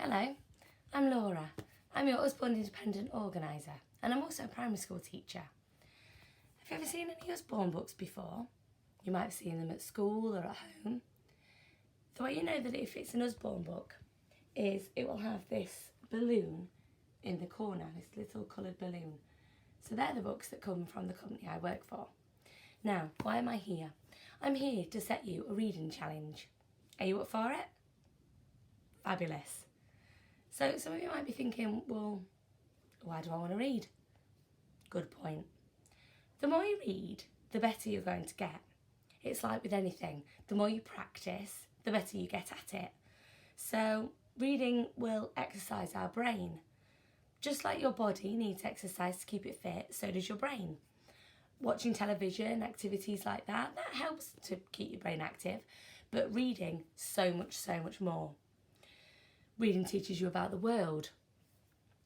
Hello, I'm Laura. I'm your Usborne Independent Organiser and I'm also a primary school teacher. Have you ever seen any Usborne books before? You might have seen them at school or at home. The way you know that if it's an Usborne book is it will have this balloon in the corner, this little coloured balloon. So they're the books that come from the company I work for. Now, why am I here? I'm here to set you a reading challenge. Are you up for it? Fabulous. So some of you might be thinking, well, why do I want to read? Good point. The more you read, the better you're going to get. It's like with anything. The more you practice, the better you get at it. So reading will exercise our brain. Just like your body needs exercise to keep it fit, so does your brain. Watching television, activities like that helps to keep your brain active. But reading, so much more. Reading teaches you about the world.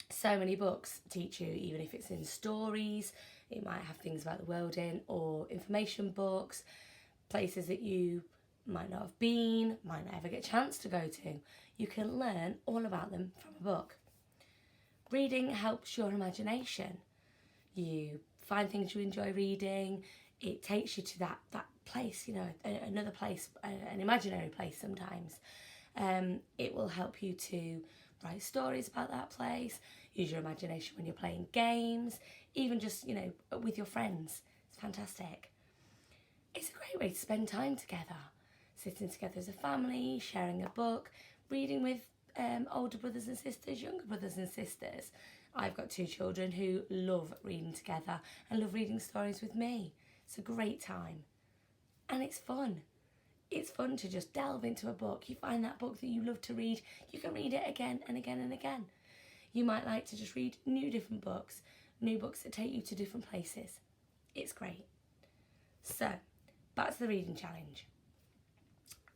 So many books teach you, even if it's in stories, it might have things about the world in, or information books, places that you might not have been, might not ever get a chance to go to. You can learn all about them from a book. Reading helps your imagination. You find things you enjoy reading, it takes you to that place, another place, an imaginary place sometimes. It will help you to write stories about that place, use your imagination when you're playing games, even just, with your friends. It's fantastic. It's a great way to spend time together, sitting together as a family, sharing a book, reading with older brothers and sisters, younger brothers and sisters. I've got 2 children who love reading together and love reading stories with me. It's a great time and it's fun. It's fun to just delve into a book. You find that book that you love to read, you can read it again and again and again. You might like to just read new books that take you to different places. It's great. So, back to the reading challenge.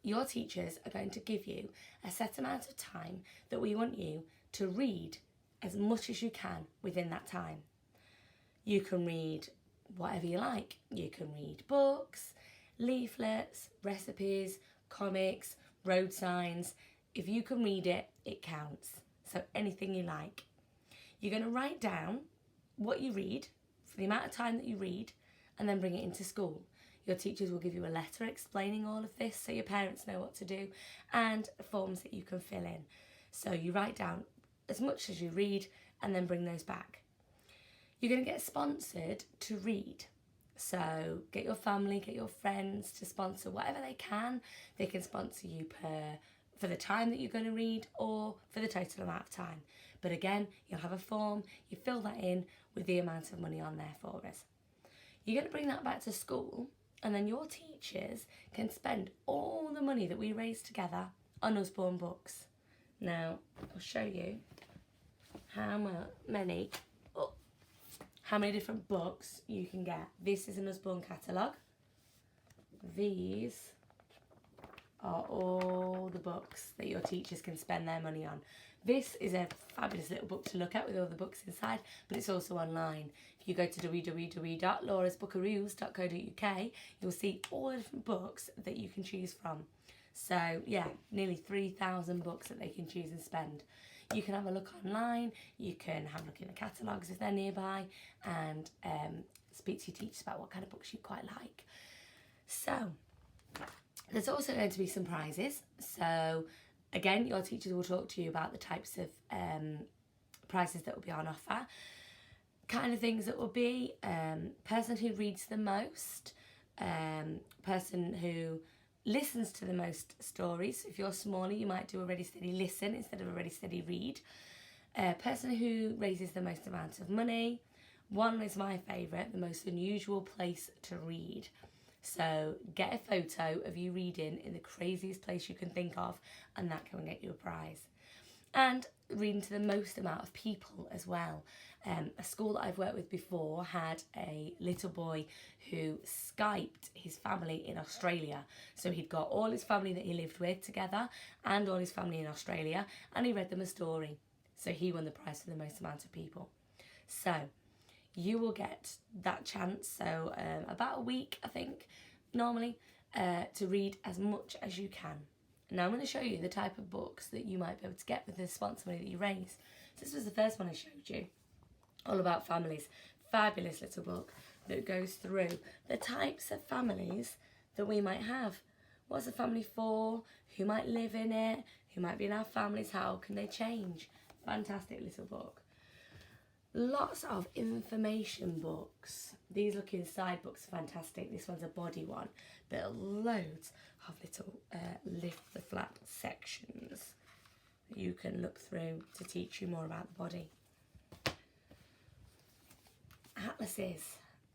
Your teachers are going to give you a set amount of time that we want you to read as much as you can within that time. You can read whatever you like. You can read books, leaflets, recipes, comics, road signs. If you can read it, it counts. So anything you like. You're going to write down what you read for the amount of time that you read and then bring it into school. Your teachers will give you a letter explaining all of this so your parents know what to do, and forms that you can fill in. So you write down as much as you read and then bring those back. You're going to get sponsored to read. So get your family, get your friends to sponsor whatever they can. They can sponsor you for the time that you're going to read or for the total amount of time. But again, you'll have a form, you fill that in with the amount of money on there for us. You're going to bring that back to school and then your teachers can spend all the money that we raise together on Usborne books. Now, I'll show you how many different books you can get. This is an Usborne catalogue. These are all the books that your teachers can spend their money on. This is a fabulous little book to look at with all the books inside, but it's also online. If you go to www.laurasbookaroos.co.uk, you'll see all the different books that you can choose from. So yeah, nearly 3,000 books that they can choose and spend. You can have a look online, you can have a look in the catalogues if they're nearby, and speak to your teachers about what kind of books you quite like. So, there's also going to be some prizes. So, again, your teachers will talk to you about the types of prizes that will be on offer. Kind of things that will be person who reads the most, person who listens to the most stories. If you're smaller, you might do a ready, steady listen instead of a ready, steady read. Person who raises the most amount of money. One is my favourite, the most unusual place to read. So get a photo of you reading in the craziest place you can think of, and that can get you a prize. And reading to the most amount of people as well. A school that I've worked with before had a little boy who Skyped his family in Australia. So he'd got all his family that he lived with together and all his family in Australia, and he read them a story. So he won the prize for the most amount of people. So you will get that chance, so about a week, I think, normally, to read as much as you can. Now I'm going to show you the type of books that you might be able to get with the sponsor money that you raise. So this was the first one I showed you, all about families. Fabulous little book that goes through the types of families that we might have. What's a family for? Who might live in it? Who might be in our families? How can they change? Fantastic little book. Lots of information books. These look inside books are fantastic. This one's a body one, but loads of little lift the flap sections that you can look through to teach you more about the body. Atlases,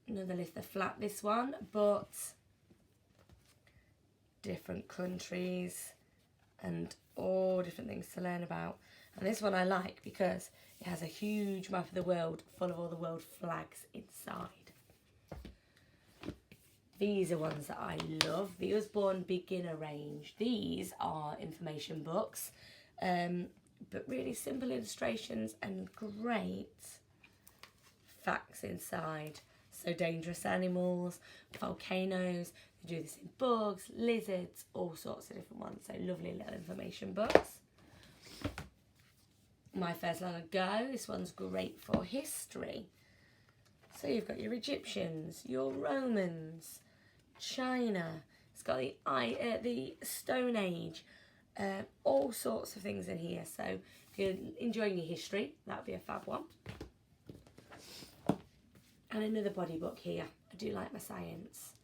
another lift the flap, this one, but different countries and all different things to learn about. And this one I like because it has a huge map of the world full of all the world flags inside. These are ones that I love. The Usborne Beginner range. These are information books, but really simple illustrations and great facts inside. So dangerous animals, volcanoes, they do this in bugs, lizards, all sorts of different ones. So lovely little information books. My First Long Ago, this one's great for history. So you've got your Egyptians, your Romans, China, it's got the Stone Age, all sorts of things in here. So if you're enjoying your history, that would be a fab one. And another body book here. I do like my science.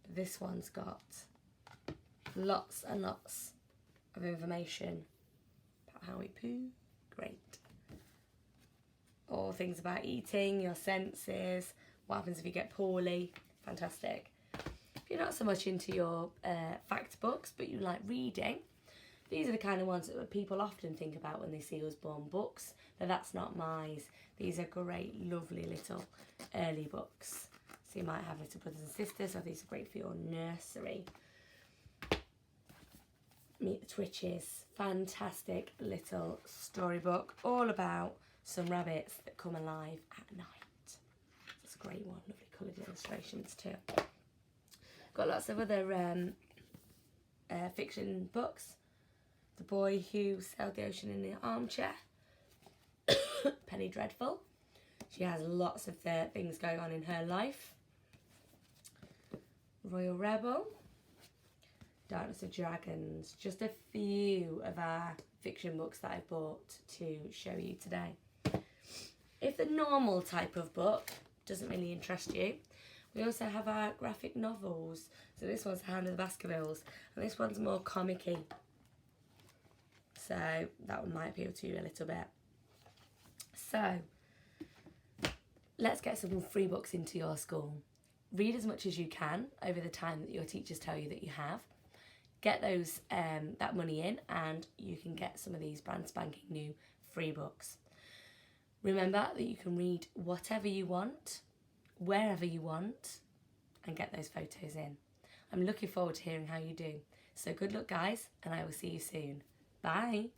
But this one's got lots and lots of information about how we poo. Great. All things about eating, your senses, what happens if you get poorly. Fantastic. If you're not so much into your fact books, but you like reading, these are the kind of ones that people often think about when they see Usborne books. But that's not mine. These are great, lovely little early books. So you might have little brothers and sisters, or these are great for your nursery. Meet the Twitches. Fantastic little storybook, all about some rabbits that come alive at night. It's a great one, lovely coloured illustrations too. Got lots of other fiction books. The Boy Who Sailed the Ocean in the Armchair. Penny Dreadful. She has lots of things going on in her life. Royal Rebel. Darkness of Dragons. Just a few of our fiction books that I've bought to show you today. If the normal type of book doesn't really interest you, we also have our graphic novels. So this one's Hound of the Baskervilles, and this one's more comic-y. So that one might appeal to you a little bit. So let's get some free books into your school. Read as much as you can over the time that your teachers tell you that you have. Get those that money in, and you can get some of these brand spanking new free books. Remember that you can read whatever you want, wherever you want, and get those photos in. I'm looking forward to hearing how you do. So good luck, guys, and I will see you soon. Bye.